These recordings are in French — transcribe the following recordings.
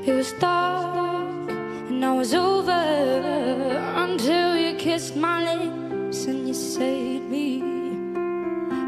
It was dark and I was over until you kissed my lips and you saved me.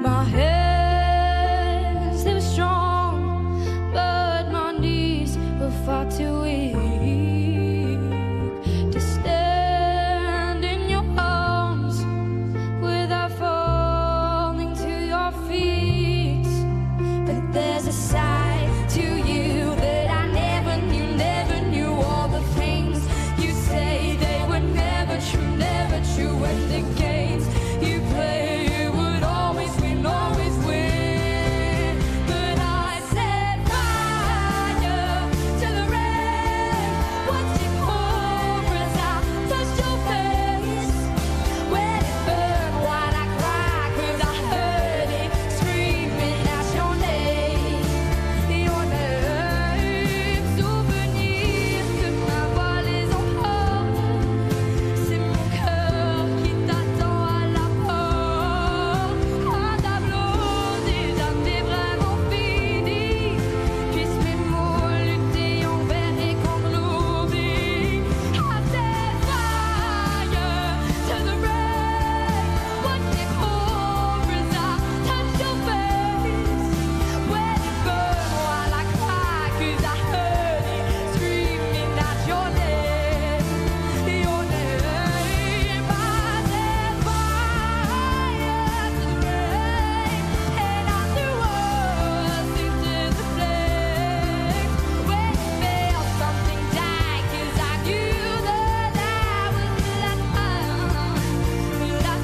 My hands, they were strong, but my knees were far too weak to stand in your arms without falling to your feet. But there's a side to you that I never knew. All the things you say, they were never true, never true. And the games you play, you would always win, always win. But I set fire to the rain. Watched it pour as I touched your face. When it burned, why'd I cry? 'Cause I heard it screaming out your name. Your name. Souvenir que ma voix les emporte. C'est mon cœur qui t'attend à la porte. Un tableau déjà n'est vraiment fini. Puissent mes mots lutter envers et contre l'oubli. I set fire to the rain. Watch it pour as I touch your face. When it burned while I cry, 'cause I heard it screaming out your name. Your name. I set fire to the rain. And I threw us into the flames. When it felt something die, 'cause I knew that I was that time. That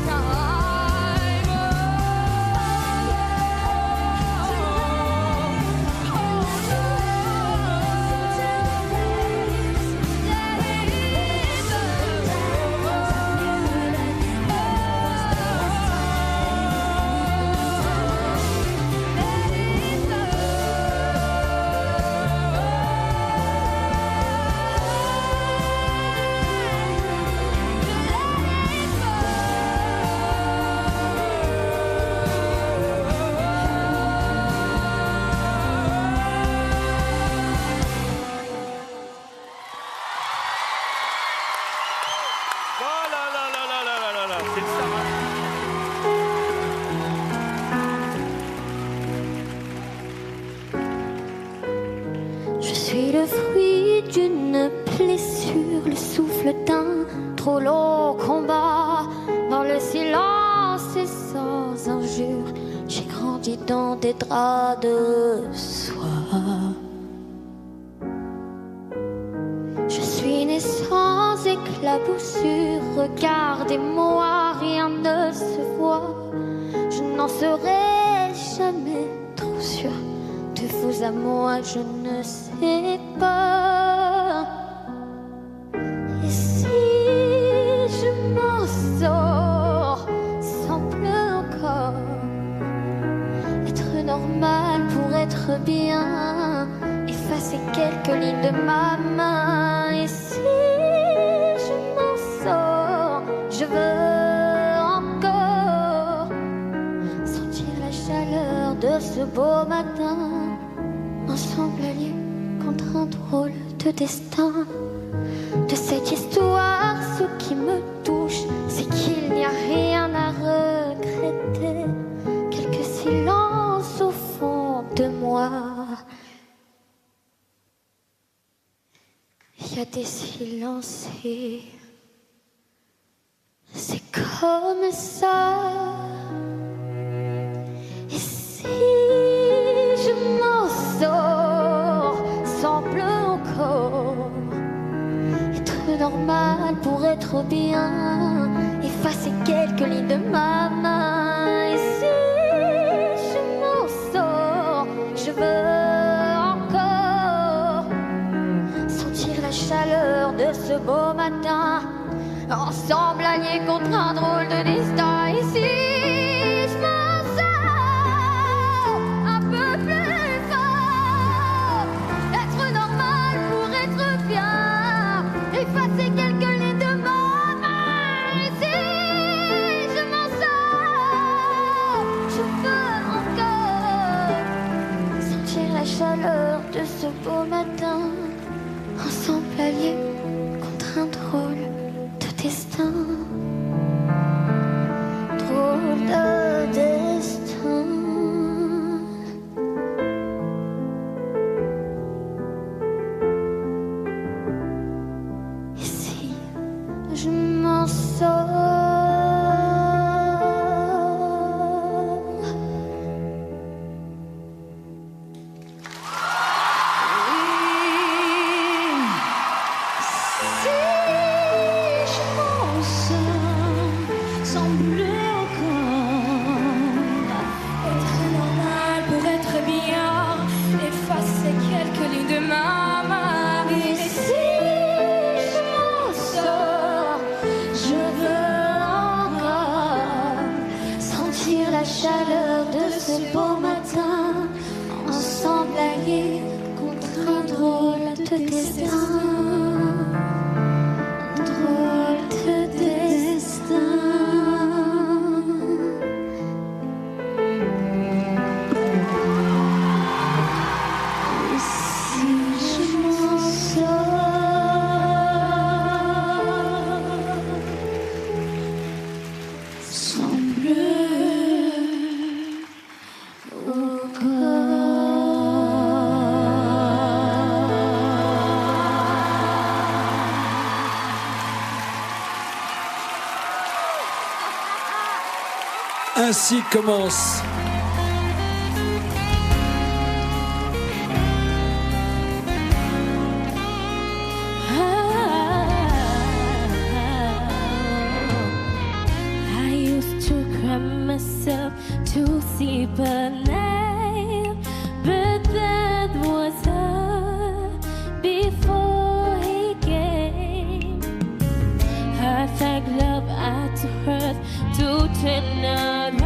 Oh là là là là là là là là, c'est ça. Je suis le fruit d'une blessure, le souffle d'un trop long combat. Dans le silence et sans injure, j'ai grandi dans des draps de soie. Je suis né sans éclaboussure, regardez-moi, rien ne se voit. Je n'en serai jamais trop sûre. De vous à moi, je ne sais pas. Et si je m'en sors sans pleurer encore, être normal pour être bien, effacer quelques lignes de ma main. Et si je m'en sors, je veux encore sentir la chaleur de ce beau matin. Ensemble alliés contre un drôle de destin. De cette histoire, ce qui me touche, c'est qu'il n'y a rien à regretter. Quelques silences au fond de moi. Il y a des silences et c'est comme ça. Et si je m'en sors sans pleurer encore, être normal pour être bien, effacer quelques lignes de ma main. Et si je m'en sors, je veux encore sentir la chaleur de ce beau matin. Ensemble alliés contre un drôle de destin. Et si je m'en sors un peu plus fort, être normal pour être bien, effacer quelques lignes de ma main. Et si je m'en sors, je veux encore sentir la chaleur de ce beau matin. ensemble alliés contre un drôle de destin. Drôle de destin. Et si je m'en sors, la chaleur de ce beau matin, ensemble alliés contre un drôle de destin. Un drôle de destin. Et si je m'en sors sans bleu. Ainsi commence I used to cry myself to sleep at night, but that was all before he came. Heart like love, I to hurt, to turn around.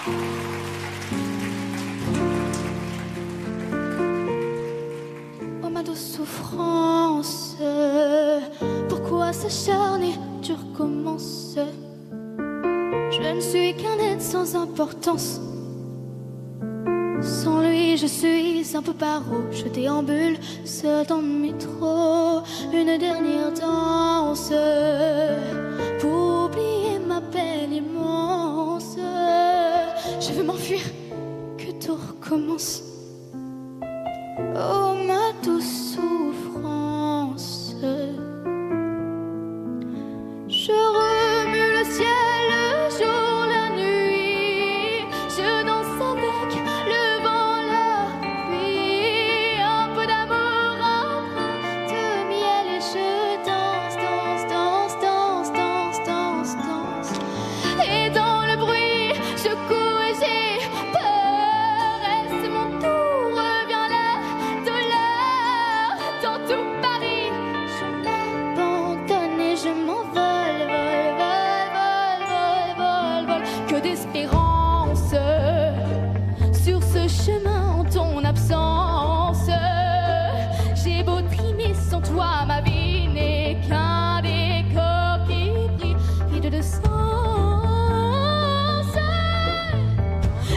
Oh ma douce souffrance, pourquoi s'acharner, tu recommences? Je ne suis qu'un être sans importance. Sans lui, je suis un peu paro. Je déambule seul dans le métro. Une dernière danse pour oublier ma peine immense. Je veux m'enfuir, que tout recommence. Oh ma douce souffrance, je remue le ciel, le jour, la nuit. Je danse avec le vent, la pluie. Un peu d'amour, un brin de miel. Et je danse, danse, danse, danse, danse, danse, danse. Et dans le bruit, je cours et j'ai peur. Est-ce mon tour? Revient la douleur. Dans tout Paris, je m'abandonne et je m'envole, vol, vol, vol, vol, vol, vol. Que d'espérance sur ce chemin en ton absence. J'ai beau trimer sans toi, ma vie n'est qu'un décor qui brille, vide de sens.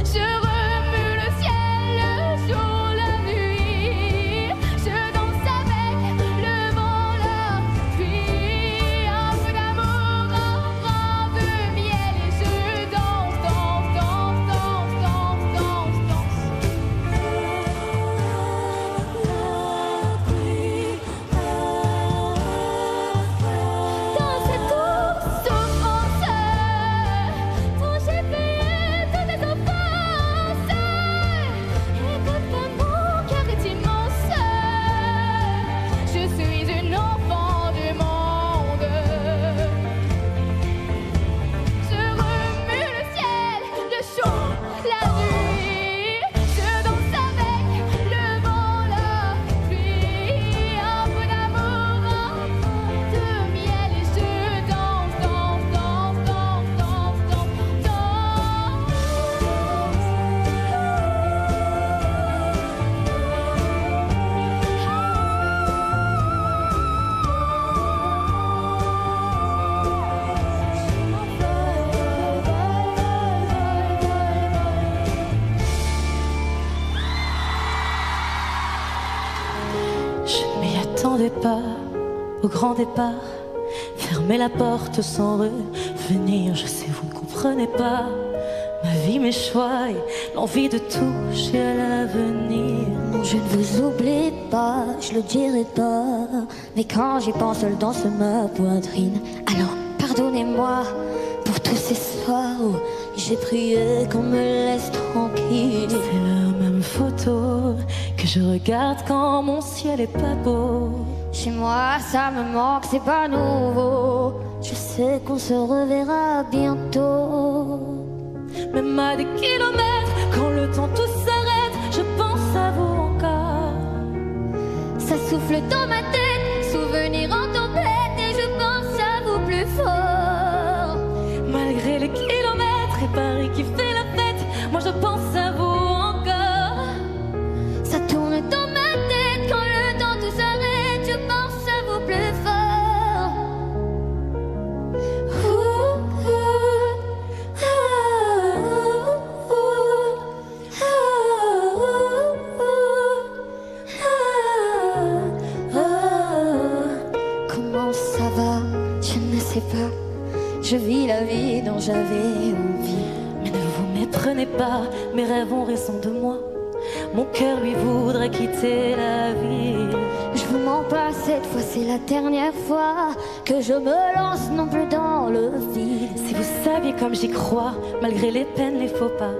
Je remue le ciel, le jour, la nuit. Je danse avec le vent, la pluie. Un peu d'amour, un brin de miel. Et je danse, danse, danse, danse, danse, danse, danse. Dans cette douce souffrance dont j'ai payé toutes les offenses. Écoute pas, mon cœur est immense. Je suis une enfant du monde. Je remue le ciel, le chaud, la nuit. Je danse avec le vent, la pluie. Un peu d'amour, un brin de miel. Et je danse, danse, danse, danse, danse, danse, danse. Je ne m'y attendais pas au grand départ. Fermer la porte sans revenir. Je sais, vous ne comprenez pas ma vie, mes choix et l'envie de toucher à l'avenir. Non, je ne vous oublie pas, je le dirai pas. Mais quand j'y pense, elle danse ma poitrine. Alors, pardonnez-moi pour tous ces soirs où j'ai prié qu'on me laisse tranquille. C'est la même photo que je regarde quand mon ciel est pas beau. Chez moi, ça me manque, c'est pas nouveau. Je sais qu'on se reverra bientôt. Même à des kilomètres, quand le temps tout s'arrête, je pense à vous encore. Ça souffle dans ma tête, souvenir en tempête. Et je pense à vous plus fort. Malgré les kilomètres et Paris qui fait la fête, moi je pense à vous encore. Ça tourne dans ma tête, quand le temps tout s'arrête. Je pense à vous plus fort. Ouh, ouh, comment ça va? Je ne sais pas. Je vis la vie dont j'avais envie. Mais ne vous méprenez pas, mes rêves ont raison de moi. Mon cœur lui voudrait quitter la ville. Je vous mens pas, cette fois c'est la dernière fois que je me lance non plus dans le vide. Si vous saviez comme j'y crois, malgré les peines, les faux pas,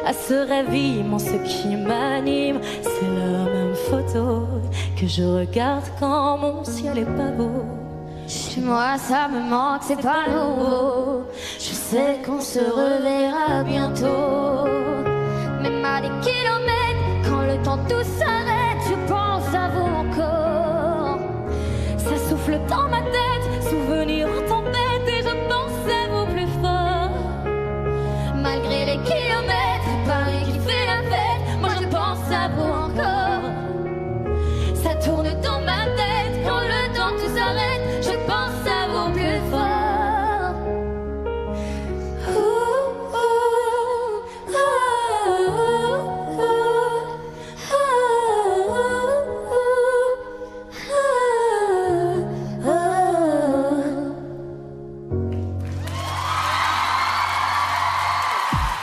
à ce rêve immense qui m'anime, c'est la même photo que je regarde quand mon ciel est pas beau. Chez moi ça me manque, c'est pas nouveau. Je sais qu'on se reverra bientôt. Même à des kilomètres, quand le temps tout s'arrête, je pense à vous encore. Ça souffle dans ma tête, souvenir en tempête, et je pense à vous plus fort. Malgré les kilomètres,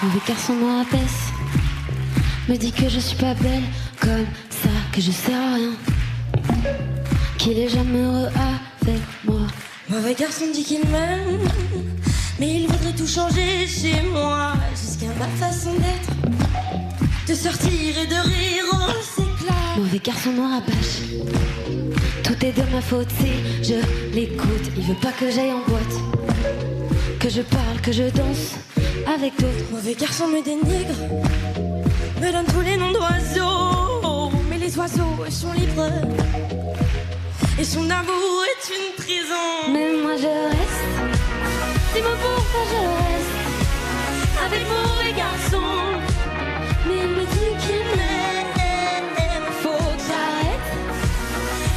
Mauvais garçon me rabaisse, me dit que je suis pas belle comme ça, que je sers à rien, qu'il est jamais heureux avec moi. Mauvais garçon dit qu'il m'aime, mais il voudrait tout changer chez moi, jusqu'à ma façon d'être, de sortir et de rire, on s'éclate. Mauvais garçon me rabâche, tout est de ma faute si je l'écoute. Il veut pas que j'aille en boîte, que je parle, que je danse avec d'autres. Mauvais garçon me dénigre, me donne tous les noms d'oiseaux, mais les oiseaux sont libres, et son amour est une prison. Mais moi je reste, dis-moi pourquoi je reste avec mauvais garçon. Mais il me dit qu'il m'aime, faut que j'arrête.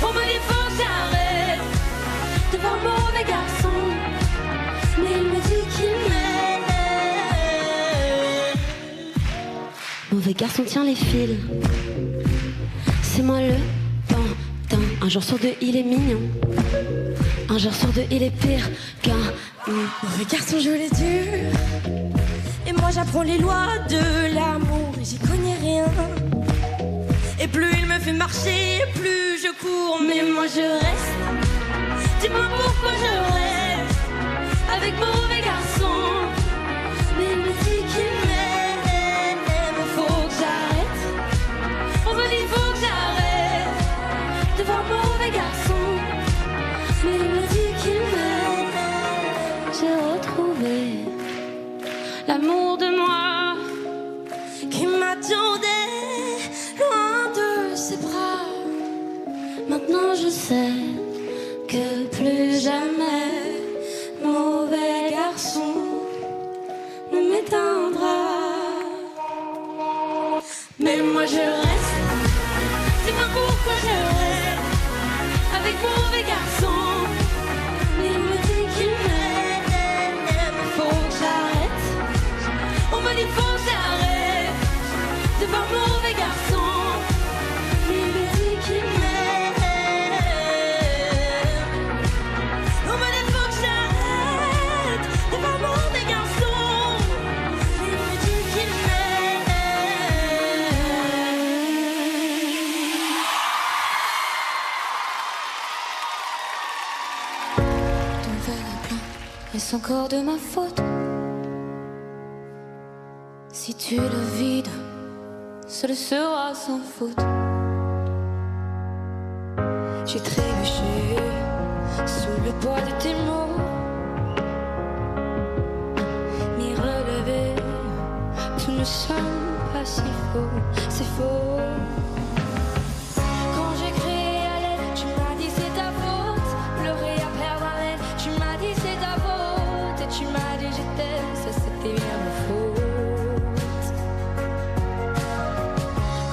On me dit faut que j'arrête de voir mauvais garçon. Mais il me dit qu'il m'aime. Mauvais garçon tient les fils, c'est moi le pantin. Un jour sur deux il est mignon, un jour sur deux il est pire qu'un Mauvais garçon je l'ai dur, et moi j'apprends les lois de l'amour, et j'y connais rien. Et plus il me fait marcher, plus je cours. Mais moi je reste, dis-moi pourquoi je reste avec mauvais garçon. Mais il me dit qu'il m'aime, faut que j'arrête. On me dit faut que j'arrête de voir mauvais garçon. Mais il me dit qu'il m'aime. J'ai retrouvé l'amour de moi Qui m'attendait loin de ses bras. Maintenant je sais que plus jamais mauvais garçon ne m'éteindra. Mais moi je reste, dis-moi pourquoi je reste avec mauvais garçon. Mais il me dit qu'il m'aime, faut que j'arrête. On me dit faut que j'arrête de voir mauvais garçon. Mais il me dit qu'il m'aime. On me dit faut que j'arrête de voir mauvais garçon. Mais il me dit qu'il m'aime. Ton verre est plein, est-ce encore de ma faute? Si tu le vides, ce le sera sans faute. J'ai trébuché sous le poids de tes mots, m'y relever, tout ne semble pas si faux, c'est faux. Quand j'ai crié à l'aide, tu m'as dit c'est ta faute, pleurer à perdre haleine, tu m'as dit c'est ta faute, et tu m'as dit je t'aime, ça c'était bien ma faute.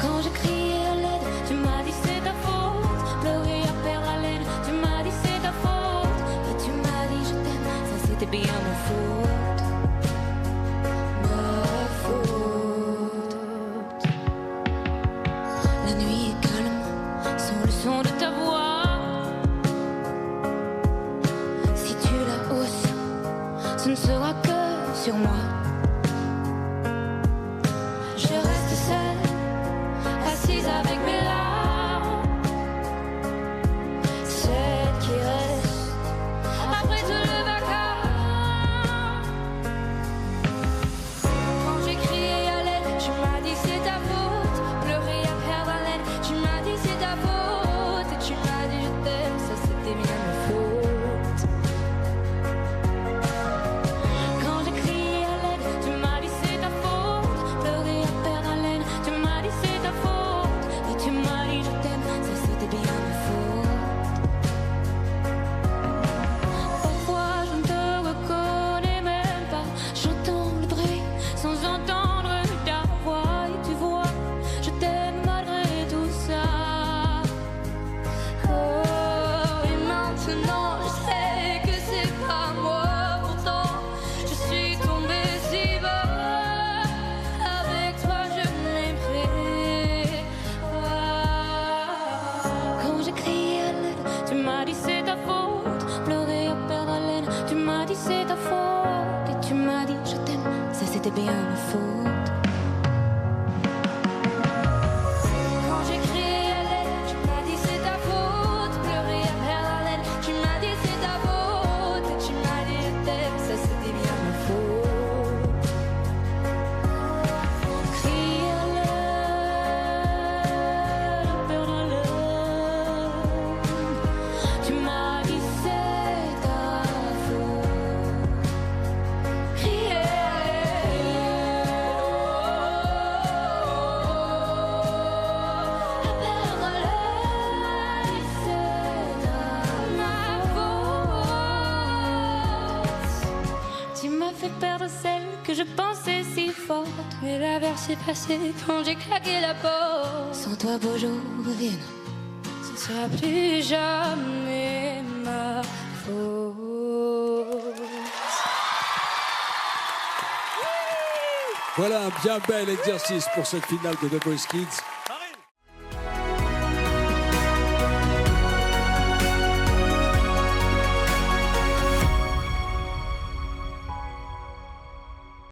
Quand j'ai crié à l'aide, tu m'as dit c'est ta faute, pleurer à perdre haleine, tu m'as dit c'est ta faute, et tu m'as dit je t'aime, ça c'était bien ma faute. Ma faute. La nuit est calme, sans le son de ta voix. Si tu la hausses, ce ne sera que sur moi. Je reste seule, assise avec mes larmes, celle qui reste après tout le vacarme. Quand j'ai crié à l'aide, tu m'as dit c'est ta faute, pleurer à perdre haleine, tu m'as dit c'est ta faute, et tu m'as dit je t'aime, ça c'était bien ma faute. Quand j'ai crié à l'aide, tu m'as dit c'est ta faute, pleurer à perdre haleine, tu m'as dit c'est ta faute, et tu c'était bien ma faute. Quand j'ai crié à l'aide, tu m'as dit c'est ta faute. Pleurer à perdre haleine, tu m'as dit c'est ta faute. Et tu m'as dit je t'aime, ça c'était bien ma faute. Crier à l'aide, perdre haleine, tu m'as dit c'est ta faute. Crier à tu m'as fait perdre celle que je pensais si forte. Mais la verre s'est passée quand j'ai claqué la porte. Sans toi, beau jour revienne. Ce sera plus jamais ma faute. Voilà un bien bel exercice pour cette finale de The Voice Kids.